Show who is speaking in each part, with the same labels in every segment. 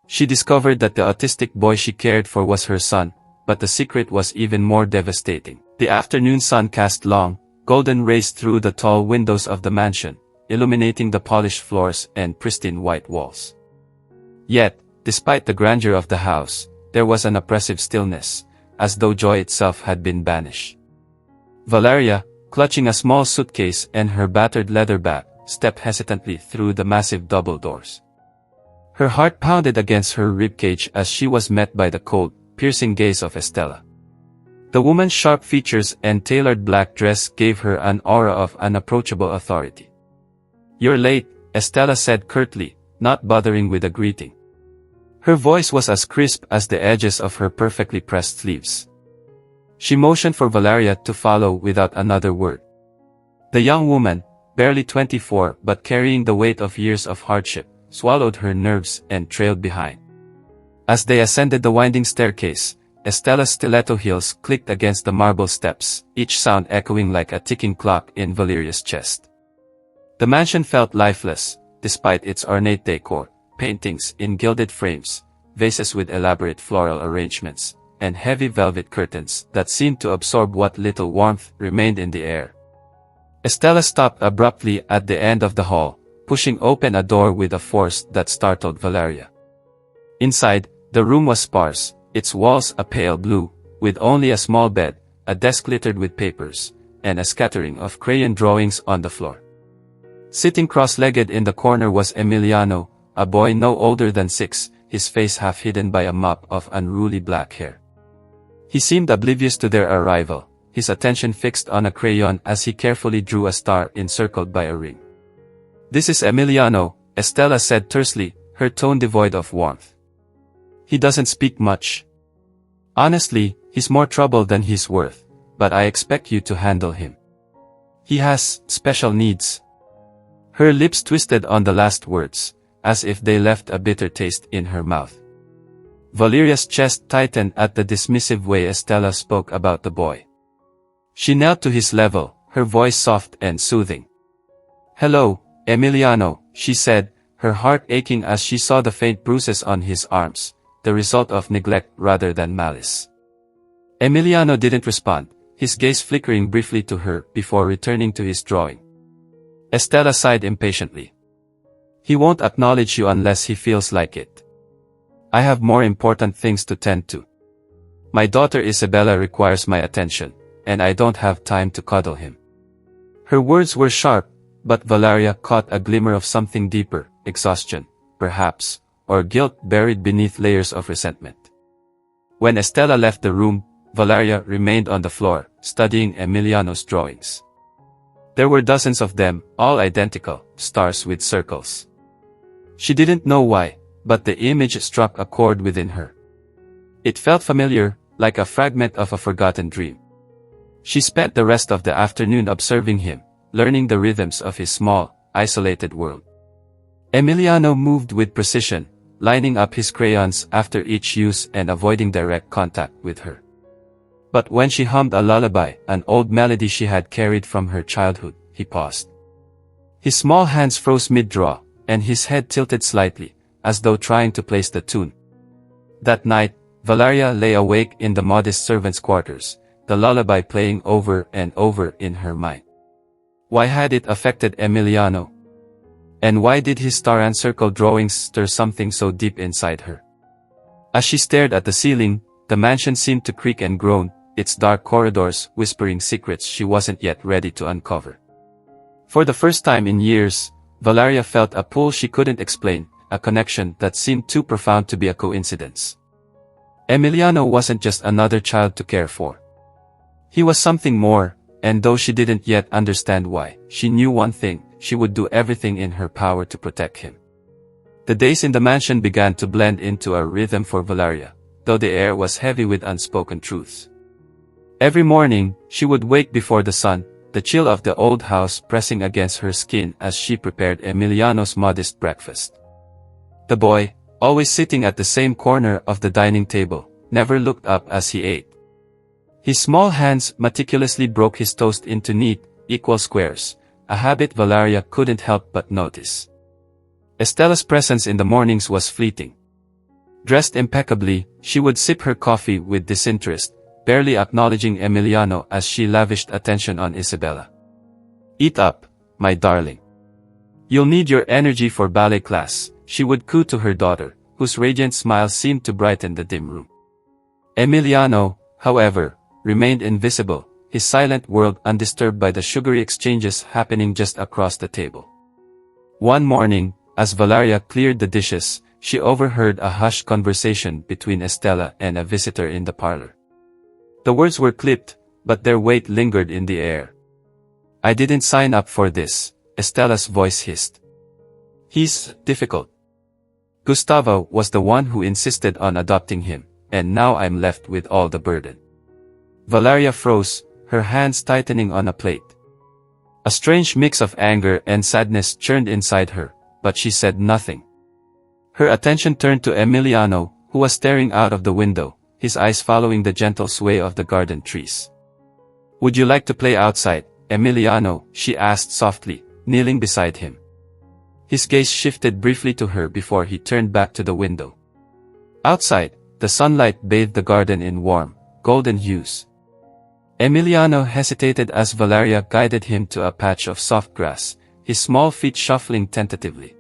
Speaker 1: She discovered that the autistic boy she cared for was her son, but the secret was even more devastating. The afternoon sun cast long, golden rays through the tall windows of the mansion, illuminating the polished floors and pristine white walls. Yet, despite the grandeur of the house, there was an oppressive stillness, as though joy itself had been banished. Valeria, clutching a small suitcase and her battered leather bag, stepped hesitantly through the massive double doors. Her heart pounded against her ribcage as she was met by the cold, piercing gaze of Estella. The woman's sharp features and tailored black dress gave her an aura of unapproachable authority. "You're late," Estella said curtly, not bothering with a greeting. Her voice was as crisp as the edges of her perfectly pressed sleeves. She motioned for Valeria to follow without another word. The young woman, barely 24 but carrying the weight of years of hardship, swallowed her nerves and trailed behind. As they ascended the winding staircase, Estella's stiletto heels clicked against the marble steps, each sound echoing like a ticking clock in Valeria's chest. The mansion felt lifeless, despite its ornate decor, paintings in gilded frames, vases with elaborate floral arrangements, and heavy velvet curtains that seemed to absorb what little warmth remained in the air. Estella stopped abruptly at the end of the hall, pushing open a door with a force that startled Valeria. Inside, the room was sparse, its walls a pale blue, with only a small bed, a desk littered with papers, and a scattering of crayon drawings on the floor. Sitting cross-legged in the corner was Emiliano, a boy no older than 6, his face half hidden by a mop of unruly black hair. He seemed oblivious to their arrival, his attention fixed on a crayon as he carefully drew a star encircled by a ring. "This is Emiliano," Estella said tersely, her tone devoid of warmth. "He doesn't speak much. Honestly, he's more trouble than he's worth, but I expect you to handle him. He has special needs." Her lips twisted on the last words, as if they left a bitter taste in her mouth. Valeria's chest tightened at the dismissive way Estella spoke about the boy. She knelt to his level, her voice soft and soothing. "Hello, Emiliano," she said, her heart aching as she saw the faint bruises on his arms, the result of neglect rather than malice. Emiliano didn't respond, his gaze flickering briefly to her before returning to his drawing. Estella sighed impatiently. "He won't acknowledge you unless he feels like it. I have more important things to tend to. My daughter Isabella requires my attention, and I don't have time to cuddle him." Her words were sharp, but Valeria caught a glimmer of something deeper, exhaustion, perhaps, or guilt buried beneath layers of resentment. When Estella left the room, Valeria remained on the floor, studying Emiliano's drawings. There were dozens of them, all identical, stars with circles. She didn't know why, but the image struck a chord within her. It felt familiar, like a fragment of a forgotten dream. She spent the rest of the afternoon observing him, learning the rhythms of his small, isolated world. Emiliano moved with precision, lining up his crayons after each use and avoiding direct contact with her. But when she hummed a lullaby, an old melody she had carried from her childhood, he paused. His small hands froze mid-draw, and his head tilted slightly, as though trying to place the tune. That night, Valeria lay awake in the modest servants' quarters, the lullaby playing over and over in her mind. Why had it affected Emiliano? And why did his star-encircled drawings stir something so deep inside her? As she stared at the ceiling, the mansion seemed to creak and groan, its dark corridors whispering secrets she wasn't yet ready to uncover. For the first time in years, Valeria felt a pull she couldn't explain, a connection that seemed too profound to be a coincidence. Emiliano wasn't just another child to care for. He was something more, and though she didn't yet understand why, she knew one thing: she would do everything in her power to protect him. The days in the mansion began to blend into a rhythm for Valeria, though the air was heavy with unspoken truths. Every morning, she would wake before the sun, the chill of the old house pressing against her skin as she prepared Emiliano's modest breakfast. The boy, always sitting at the same corner of the dining table, never looked up as he ate. His small hands meticulously broke his toast into neat, equal squares, a habit Valeria couldn't help but notice. Estella's presence in the mornings was fleeting. Dressed impeccably, she would sip her coffee with disinterest, barely acknowledging Emiliano as she lavished attention on Isabella. "Eat up, my darling. You'll need your energy for ballet class," she would coo to her daughter, whose radiant smile seemed to brighten the dim room. Emiliano, however, remained invisible, his silent world undisturbed by the sugary exchanges happening just across the table. One morning, as Valeria cleared the dishes, she overheard a hushed conversation between Estella and a visitor in the parlor. The words were clipped, but their weight lingered in the air. "I didn't sign up for this," Estella's voice hissed. "He's difficult. Gustavo was the one who insisted on adopting him, and now I'm left with all the burden." Valeria froze, her hands tightening on a plate. A strange mix of anger and sadness churned inside her, but she said nothing. Her attention turned to Emiliano, who was staring out of the window, his eyes following the gentle sway of the garden trees. "Would you like to play outside, Emiliano?" she asked softly, kneeling beside him. His gaze shifted briefly to her before he turned back to the window. Outside, the sunlight bathed the garden in warm, golden hues. Emiliano hesitated as Valeria guided him to a patch of soft grass, his small feet shuffling tentatively.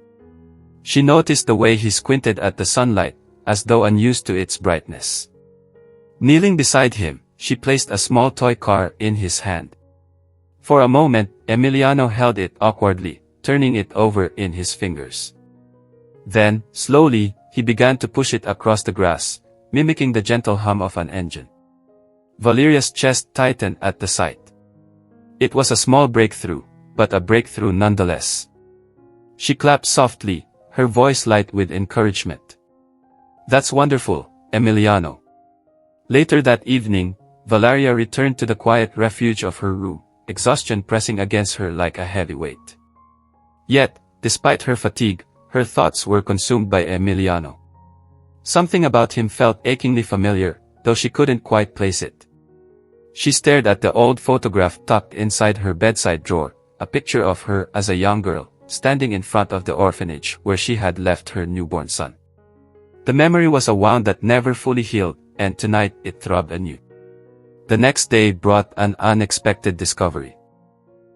Speaker 1: She noticed the way he squinted at the sunlight, as though unused to its brightness. Kneeling beside him, she placed a small toy car in his hand. For a moment, Emiliano held it awkwardly, turning it over in his fingers. Then, slowly, he began to push it across the grass, mimicking the gentle hum of an engine. Valeria's chest tightened at the sight. It was a small breakthrough, but a breakthrough nonetheless. She clapped softly, her voice light with encouragement. "That's wonderful, Emiliano." Later that evening, Valeria returned to the quiet refuge of her room, exhaustion pressing against her like a heavy weight. Yet, despite her fatigue, her thoughts were consumed by Emiliano. Something about him felt achingly familiar, though she couldn't quite place it. She stared at the old photograph tucked inside her bedside drawer, a picture of her as a young girl, standing in front of the orphanage where she had left her newborn son. The memory was a wound that never fully healed, and tonight it throbbed anew. The next day brought an unexpected discovery.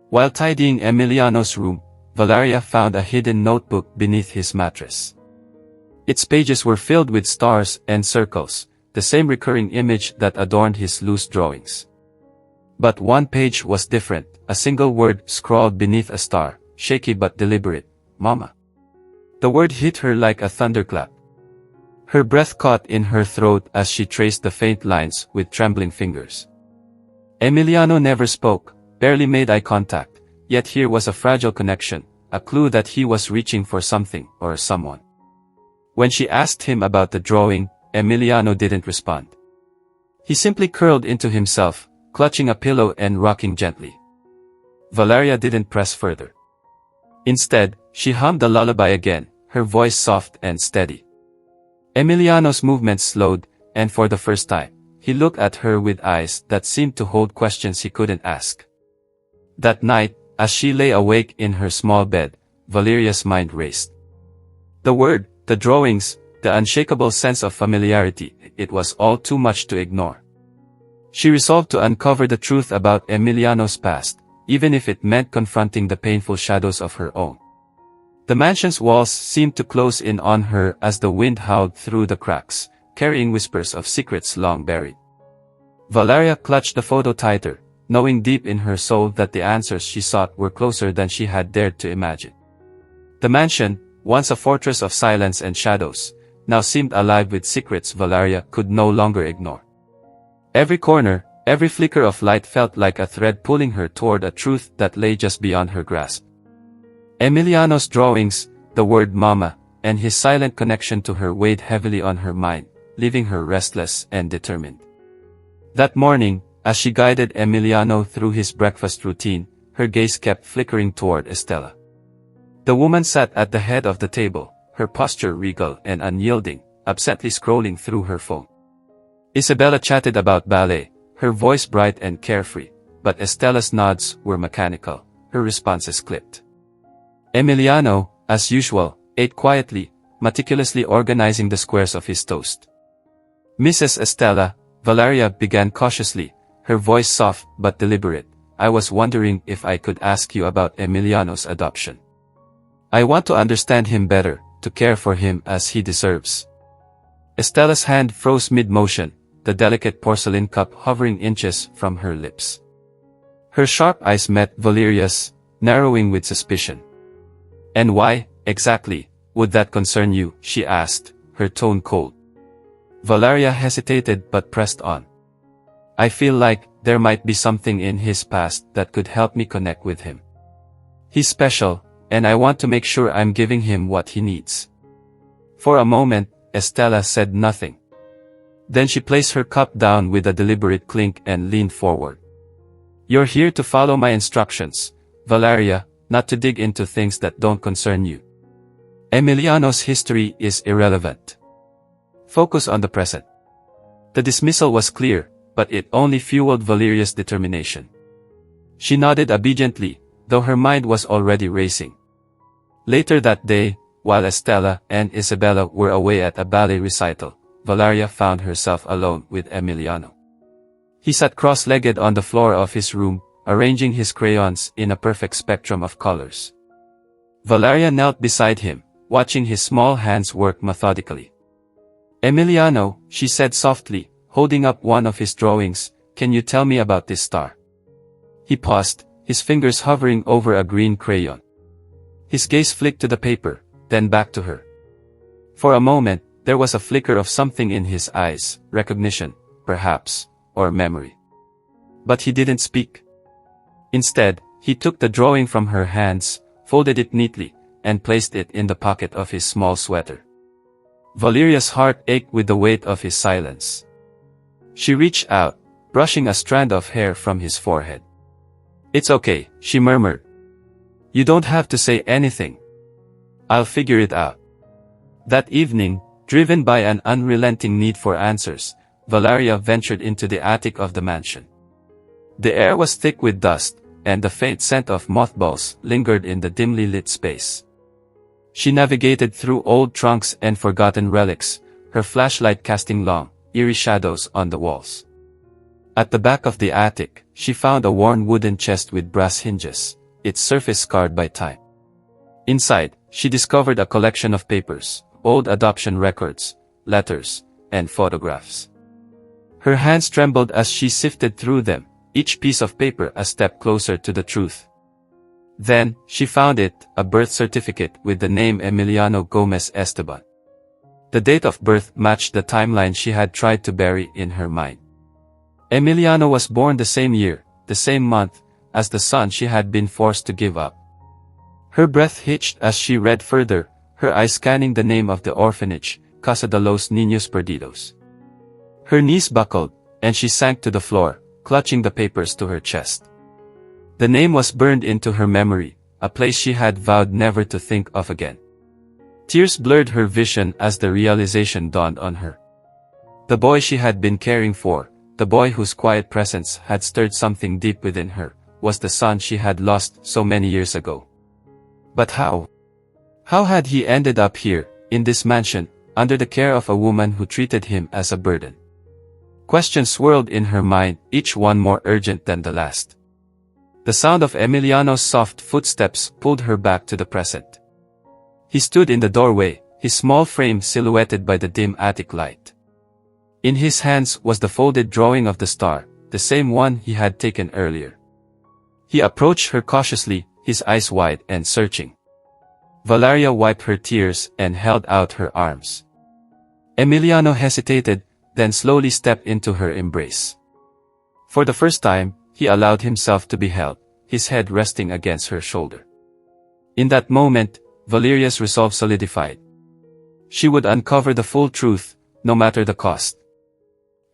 Speaker 1: While tidying Emiliano's room, Valeria found a hidden notebook beneath his mattress. Its pages were filled with stars and circles, the same recurring image that adorned his loose drawings. But one page was different, a single word scrawled beneath a star, shaky but deliberate: "Mama." The word hit her like a thunderclap. Her breath caught in her throat as she traced the faint lines with trembling fingers. Emiliano never spoke, barely made eye contact, yet here was a fragile connection, a clue that he was reaching for something or someone. When she asked him about the drawing, Emiliano didn't respond. He simply curled into himself, clutching a pillow and rocking gently. Valeria didn't press further. Instead, she hummed the lullaby again, her voice soft and steady. Emiliano's movements slowed, and for the first time, he looked at her with eyes that seemed to hold questions he couldn't ask. That night, as she lay awake in her small bed, Valeria's mind raced. The word, the drawings, the unshakable sense of familiarity, it was all too much to ignore. She resolved to uncover the truth about Emiliano's past, even if it meant confronting the painful shadows of her own. The mansion's walls seemed to close in on her as the wind howled through the cracks, carrying whispers of secrets long buried. Valeria clutched the photo tighter, knowing deep in her soul that the answers she sought were closer than she had dared to imagine. The mansion, once a fortress of silence and shadows, now seemed alive with secrets Valeria could no longer ignore. Every corner, every flicker of light felt like a thread pulling her toward a truth that lay just beyond her grasp. Emiliano's drawings, the word "Mama," and his silent connection to her weighed heavily on her mind, leaving her restless and determined. That morning, as she guided Emiliano through his breakfast routine, her gaze kept flickering toward Estella. The woman sat at the head of the table, her posture regal and unyielding, absently scrolling through her phone. Isabella chatted about ballet, her voice bright and carefree, but Estella's nods were mechanical, her responses clipped. Emiliano, as usual, ate quietly, meticulously organizing the squares of his toast. "Mrs. Estella," Valeria began cautiously, her voice soft but deliberate, "I was wondering if I could ask you about Emiliano's adoption. I want to understand him better, to care for him as he deserves." Estella's hand froze mid-motion, the delicate porcelain cup hovering inches from her lips. Her sharp eyes met Valeria's, narrowing with suspicion. "And why, exactly, would that concern you?" she asked, her tone cold. Valeria hesitated but pressed on. "I feel like there might be something in his past that could help me connect with him. He's special, and I want to make sure I'm giving him what he needs." For a moment, Estella said nothing. Then she placed her cup down with a deliberate clink and leaned forward. "You're here to follow my instructions, Valeria, not to dig into things that don't concern you. Emiliano's history is irrelevant. Focus on the present." The dismissal was clear, but it only fueled Valeria's determination. She nodded obediently, though her mind was already racing. Later that day, while Estella and Isabella were away at a ballet recital, Valeria found herself alone with Emiliano. He sat cross-legged on the floor of his room, arranging his crayons in a perfect spectrum of colors. Valeria knelt beside him, watching his small hands work methodically. "Emiliano," she said softly, holding up one of his drawings, "can you tell me about this star?" He paused, his fingers hovering over a green crayon. His gaze flicked to the paper, then back to her. For a moment, there was a flicker of something in his eyes, recognition, perhaps, or memory. But he didn't speak. Instead, he took the drawing from her hands, folded it neatly, and placed it in the pocket of his small sweater. Valeria's heart ached with the weight of his silence. She reached out, brushing a strand of hair from his forehead. "It's okay," she murmured. "You don't have to say anything. I'll figure it out." That evening, driven by an unrelenting need for answers, Valeria ventured into the attic of the mansion. The air was thick with dust, and the faint scent of mothballs lingered in the dimly lit space. She navigated through old trunks and forgotten relics, her flashlight casting long, eerie shadows on the walls. At the back of the attic, she found a worn wooden chest with brass hinges, its surface scarred by time. Inside, she discovered a collection of papers, old adoption records, letters, and photographs. Her hands trembled as she sifted through them, each piece of paper a step closer to the truth. Then, she found it, a birth certificate with the name Emiliano Gomez Esteban. The date of birth matched the timeline she had tried to bury in her mind. Emiliano was born the same year, the same month, as the son she had been forced to give up. Her breath hitched as she read further, her eyes scanning the name of the orphanage, Casa de los Niños Perdidos. Her knees buckled, and she sank to the floor, clutching the papers to her chest. The name was burned into her memory, a place she had vowed never to think of again. Tears blurred her vision as the realization dawned on her. The boy she had been caring for, the boy whose quiet presence had stirred something deep within her, was the son she had lost so many years ago. But how? How had he ended up here, in this mansion, under the care of a woman who treated him as a burden? Questions swirled in her mind, each one more urgent than the last. The sound of Emiliano's soft footsteps pulled her back to the present. He stood in the doorway, his small frame silhouetted by the dim attic light. In his hands was the folded drawing of the star, the same one he had taken earlier. He approached her cautiously, his eyes wide and searching. Valeria wiped her tears and held out her arms. Emiliano hesitated, then slowly stepped into her embrace. For the first time, he allowed himself to be held, his head resting against her shoulder. In that moment, Valeria's resolve solidified. She would uncover the full truth, no matter the cost.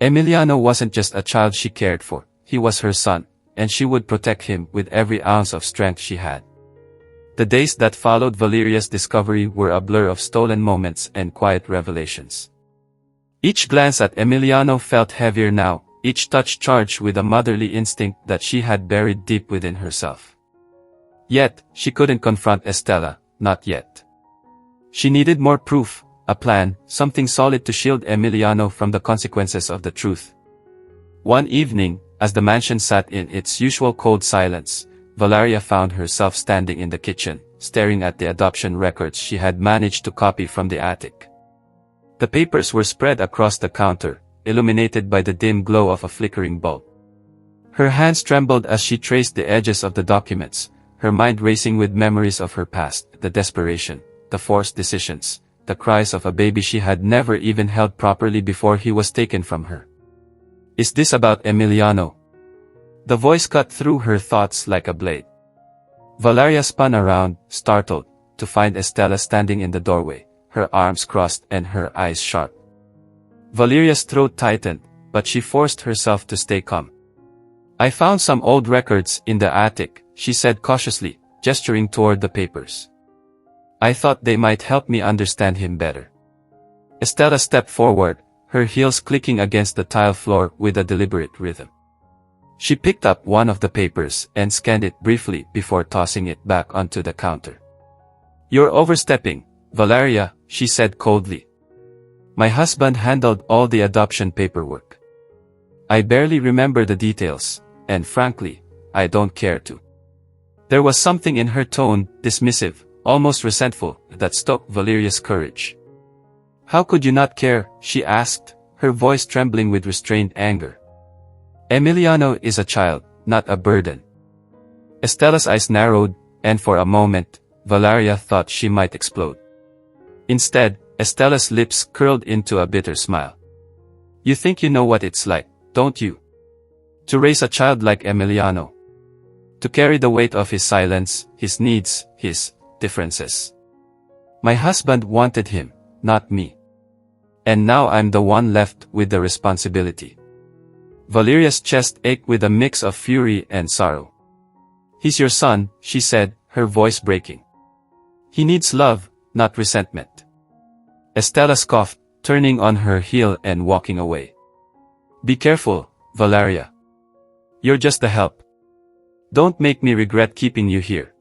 Speaker 1: Emiliano wasn't just a child she cared for, he was her son, and she would protect him with every ounce of strength she had. The days that followed Valeria's discovery were a blur of stolen moments and quiet revelations. Each glance at Emiliano felt heavier now, each touch charged with a motherly instinct that she had buried deep within herself. Yet, she couldn't confront Estella, not yet. She needed more proof, a plan, something solid to shield Emiliano from the consequences of the truth. One evening, as the mansion sat in its usual cold silence, Valeria found herself standing in the kitchen, staring at the adoption records she had managed to copy from the attic. The papers were spread across the counter, illuminated by the dim glow of a flickering bulb. Her hands trembled as she traced the edges of the documents, her mind racing with memories of her past, the desperation, the forced decisions, the cries of a baby she had never even held properly before he was taken from her. Is this about Emiliano? The voice cut through her thoughts like a blade. Valeria spun around, startled, to find Estela standing in the doorway, her arms crossed and her eyes sharp. Valeria's throat tightened, but she forced herself to stay calm. I found some old records in the attic, she said cautiously, gesturing toward the papers. I thought they might help me understand him better. Estela stepped forward, her heels clicking against the tile floor with a deliberate rhythm. She picked up one of the papers and scanned it briefly before tossing it back onto the counter. You're overstepping, Valeria, she said coldly. My husband handled all the adoption paperwork. I barely remember the details, and frankly, I don't care to. There was something in her tone, dismissive, almost resentful, that stoked Valeria's courage. How could you not care, she asked, her voice trembling with restrained anger. Emiliano is a child, not a burden. Estela's eyes narrowed, and for a moment, Valeria thought she might explode. Instead, Estela's lips curled into a bitter smile. You think you know what it's like, don't you? To raise a child like Emiliano. To carry the weight of his silence, his needs, his differences. My husband wanted him, not me. And now I'm the one left with the responsibility. Valeria's chest ached with a mix of fury and sorrow. He's your son, she said, her voice breaking. He needs love, not resentment. Estela scoffed, turning on her heel and walking away. Be careful, Valeria. You're just a help. Don't make me regret keeping you here.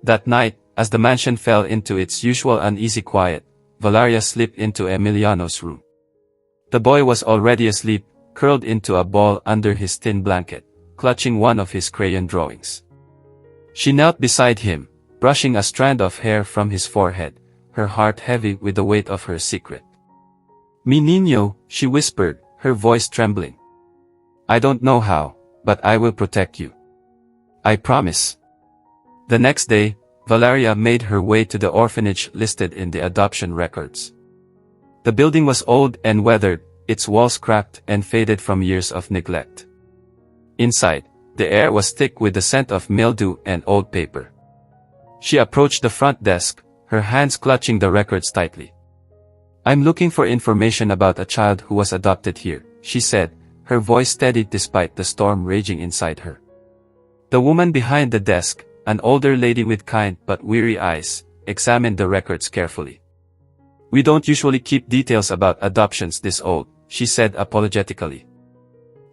Speaker 1: That night, as the mansion fell into its usual uneasy quiet, Valeria slipped into Emiliano's room. The boy was already asleep, curled into a ball under his thin blanket, clutching one of his crayon drawings. She knelt beside him, brushing a strand of hair from his forehead, her heart heavy with the weight of her secret. Mi niño, she whispered, her voice trembling. I don't know how, but I will protect you. I promise. The next day, Valeria made her way to the orphanage listed in the adoption records. The building was old and weathered, its walls cracked and faded from years of neglect. Inside, the air was thick with the scent of mildew and old paper. She approached the front desk, her hands clutching the records tightly. I'm looking for information about a child who was adopted here, she said, her voice steady despite the storm raging inside her. The woman behind the desk, an older lady with kind but weary eyes, examined the records carefully. We don't usually keep details about adoptions this old, she said apologetically.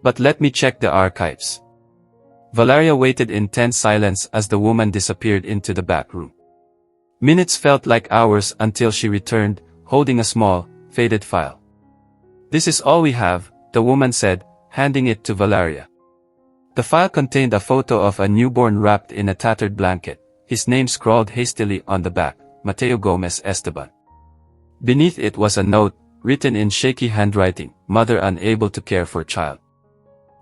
Speaker 1: But let me check the archives. Valeria waited in tense silence as the woman disappeared into the back room. Minutes felt like hours until she returned, holding a small, faded file. This is all we have, the woman said, handing it to Valeria. The file contained a photo of a newborn wrapped in a tattered blanket, his name scrawled hastily on the back, Mateo Gomez Esteban. Beneath it was a note, written in shaky handwriting, mother unable to care for child.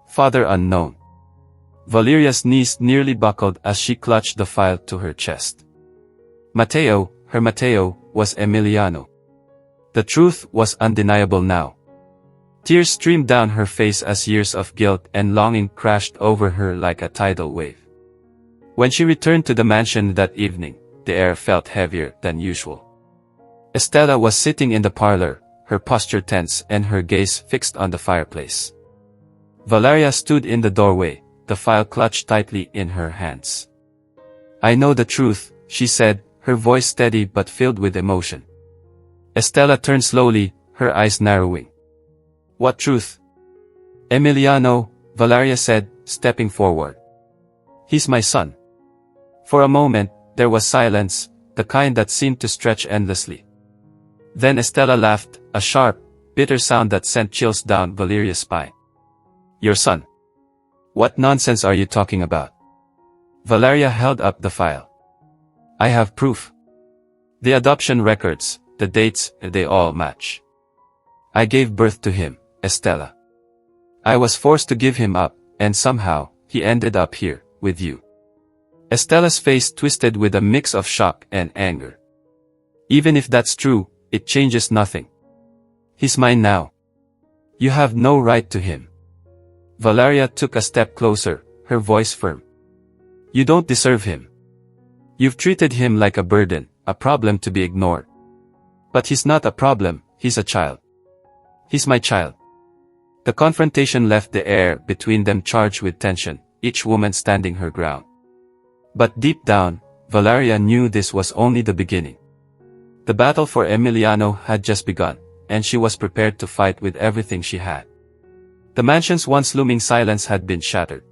Speaker 1: Father unknown. Valeria's knees nearly buckled as she clutched the file to her chest. Mateo, her Mateo, was Emiliano. The truth was undeniable now. Tears streamed down her face as years of guilt and longing crashed over her like a tidal wave. When she returned to the mansion that evening, the air felt heavier than usual. Estela was sitting in the parlor, her posture tense and her gaze fixed on the fireplace. Valeria stood in the doorway, the file clutched tightly in her hands. I know the truth, she said, her voice steady but filled with emotion. Estela turned slowly, her eyes narrowing. What truth? Emiliano, Valeria said, stepping forward. He's my son. For a moment, there was silence, the kind that seemed to stretch endlessly. Then Estella laughed, a sharp, bitter sound that sent chills down Valeria's spine. Your son? What nonsense are you talking about? Valeria held up the file. I have proof. The adoption records, the dates, they all match. I gave birth to him, Estella. I was forced to give him up, and somehow, he ended up here, with you. Estella's face twisted with a mix of shock and anger. Even if that's true, it changes nothing. He's mine now. You have no right to him. Valeria took a step closer, her voice firm. You don't deserve him. You've treated him like a burden, a problem to be ignored. But he's not a problem, he's a child. He's my child. The confrontation left the air between them charged with tension, each woman standing her ground. But deep down, Valeria knew this was only the beginning. The battle for Emiliano had just begun, and she was prepared to fight with everything she had. The mansion's once looming silence had been shattered.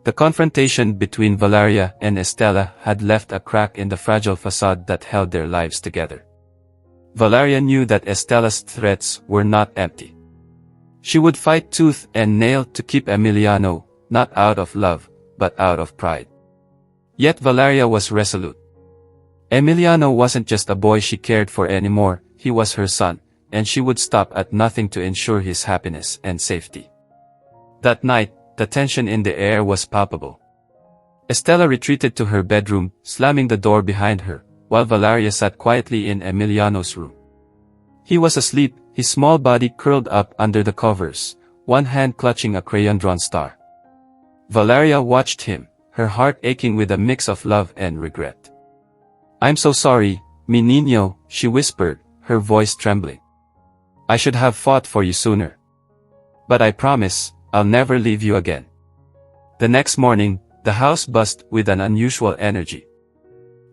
Speaker 1: The confrontation between Valeria and Estella had left a crack in the fragile facade that held their lives together. Valeria knew that Estella's threats were not empty. She would fight tooth and nail to keep Emiliano, not out of love, but out of pride. Yet Valeria was resolute. Emiliano wasn't just a boy she cared for anymore, he was her son, and she would stop at nothing to ensure his happiness and safety. That night, the tension in the air was palpable. Estella retreated to her bedroom, slamming the door behind her, while Valeria sat quietly in Emiliano's room. He was asleep, his small body curled up under the covers, one hand clutching a crayon-drawn star. Valeria watched him, her heart aching with a mix of love and regret. I'm so sorry, mi niño, she whispered, her voice trembling. I should have fought for you sooner. But I promise, I'll never leave you again. The next morning, the house buzzed with an unusual energy.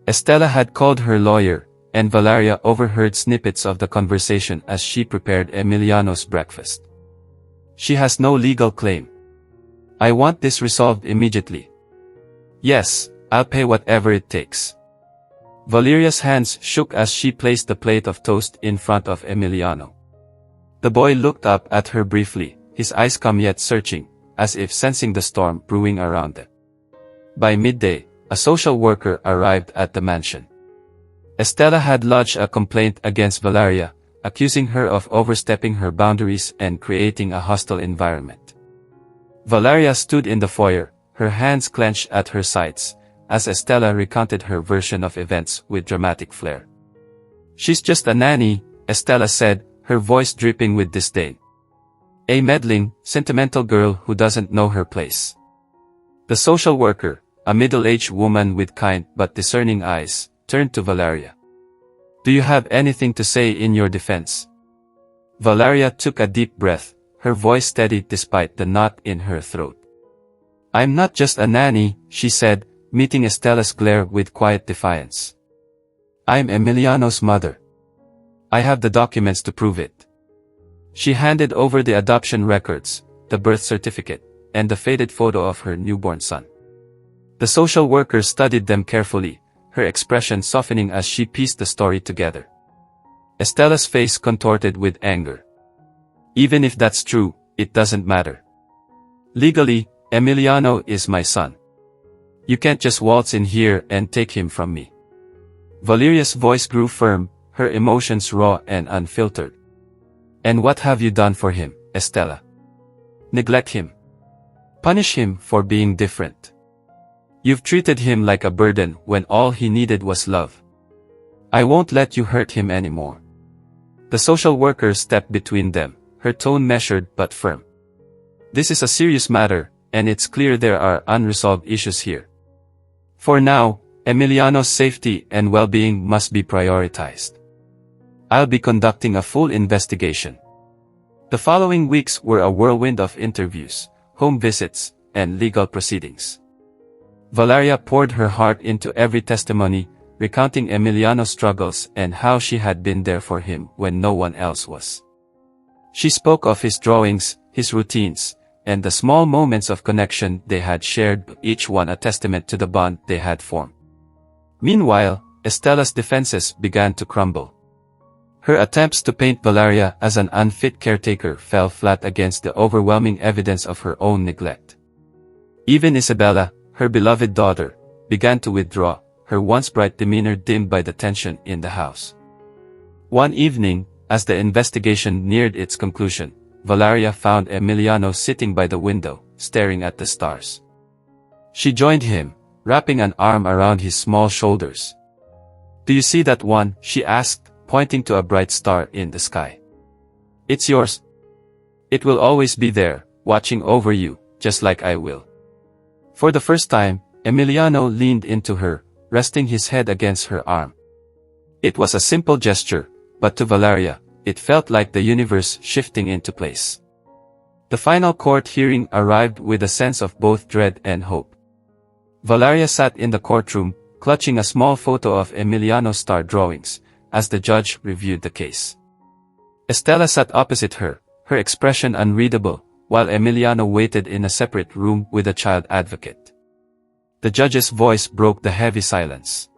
Speaker 1: Estella had called her lawyer, and Valeria overheard snippets of the conversation as she prepared Emiliano's breakfast. She has no legal claim. I want this resolved immediately. Yes, I'll pay whatever it takes. Valeria's hands shook as she placed the plate of toast in front of Emiliano. The boy looked up at her briefly, his eyes calm yet searching, as if sensing the storm brewing around them. By midday, a social worker arrived at the mansion. Estella had lodged a complaint against Valeria, accusing her of overstepping her boundaries and creating a hostile environment. Valeria stood in the foyer, her hands clenched at her sides, as Estella recounted her version of events with dramatic flair. She's just a nanny, Estella said, her voice dripping with disdain. A meddling, sentimental girl who doesn't know her place. The social worker, a middle-aged woman with kind but discerning eyes, turned to Valeria. Do you have anything to say in your defense? Valeria took a deep breath, her voice steady despite the knot in her throat. I'm not just a nanny, she said, meeting Estella's glare with quiet defiance. I'm Emiliano's mother. I have the documents to prove it. She handed over the adoption records, the birth certificate, and the faded photo of her newborn son. The social worker studied them carefully, her expression softening as she pieced the story together. Estella's face contorted with anger. Even if that's true, it doesn't matter. Legally, Emiliano is my son. You can't just waltz in here and take him from me. Valeria's voice grew firm, her emotions raw and unfiltered. And what have you done for him, Estella? Neglect him. Punish him for being different. You've treated him like a burden when all he needed was love. I won't let you hurt him anymore. The social worker stepped between them, her tone measured but firm. This is a serious matter, and it's clear there are unresolved issues here. For now, Emiliano's safety and well-being must be prioritized. I'll be conducting a full investigation. The following weeks were a whirlwind of interviews, home visits, and legal proceedings. Valeria poured her heart into every testimony, recounting Emiliano's struggles and how she had been there for him when no one else was. She spoke of his drawings, his routines, and the small moments of connection they had shared, each one a testament to the bond they had formed. Meanwhile, Estella's defenses began to crumble. Her attempts to paint Valeria as an unfit caretaker fell flat against the overwhelming evidence of her own neglect. Even Isabella, her beloved daughter, began to withdraw, her once bright demeanor dimmed by the tension in the house. One evening, as the investigation neared its conclusion, Valeria found Emiliano sitting by the window, staring at the stars. She joined him, wrapping an arm around his small shoulders. "Do you see that one?" she asked, pointing to a bright star in the sky. "It's yours. It will always be there, watching over you, just like I will." For the first time, Emiliano leaned into her, resting his head against her arm. It was a simple gesture, but to Valeria, it felt like the universe shifting into place. The final court hearing arrived with a sense of both dread and hope. Valeria sat in the courtroom, clutching a small photo of Emiliano's star drawings, as the judge reviewed the case. Estella sat opposite her, her expression unreadable, while Emiliano waited in a separate room with a child advocate. The judge's voice broke the heavy silence.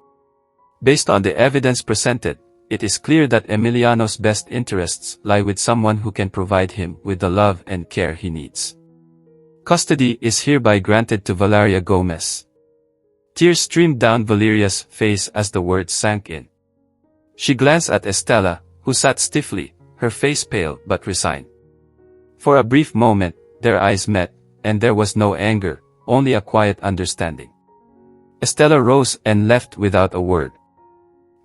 Speaker 1: "Based on the evidence presented, it is clear that Emiliano's best interests lie with someone who can provide him with the love and care he needs. Custody is hereby granted to Valeria Gomez." Tears streamed down Valeria's face as the words sank in. She glanced at Estella, who sat stiffly, her face pale but resigned. For a brief moment, their eyes met, and there was no anger, only a quiet understanding. Estella rose and left without a word.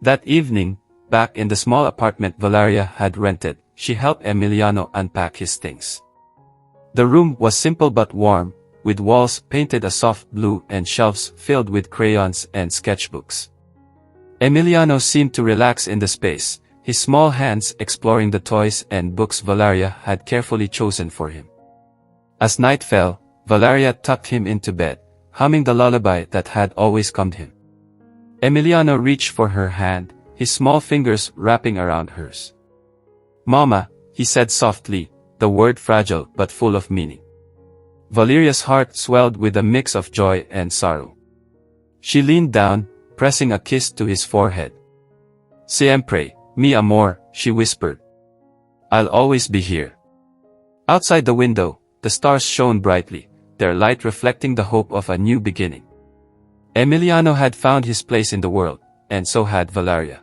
Speaker 1: That evening, back in the small apartment Valeria had rented, she helped Emiliano unpack his things. The room was simple but warm, with walls painted a soft blue and shelves filled with crayons and sketchbooks. Emiliano seemed to relax in the space, his small hands exploring the toys and books Valeria had carefully chosen for him. As night fell, Valeria tucked him into bed, humming the lullaby that had always calmed him. Emiliano reached for her hand, his small fingers wrapping around hers. "Mama," he said softly, the word fragile but full of meaning. Valeria's heart swelled with a mix of joy and sorrow. She leaned down, pressing a kiss to his forehead. "Siempre, mi amor," she whispered. "I'll always be here." Outside the window, the stars shone brightly, their light reflecting the hope of a new beginning. Emiliano had found his place in the world, and so had Valeria.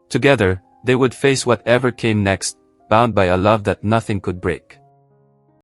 Speaker 1: Together, they would face whatever came next, bound by a love that nothing could break.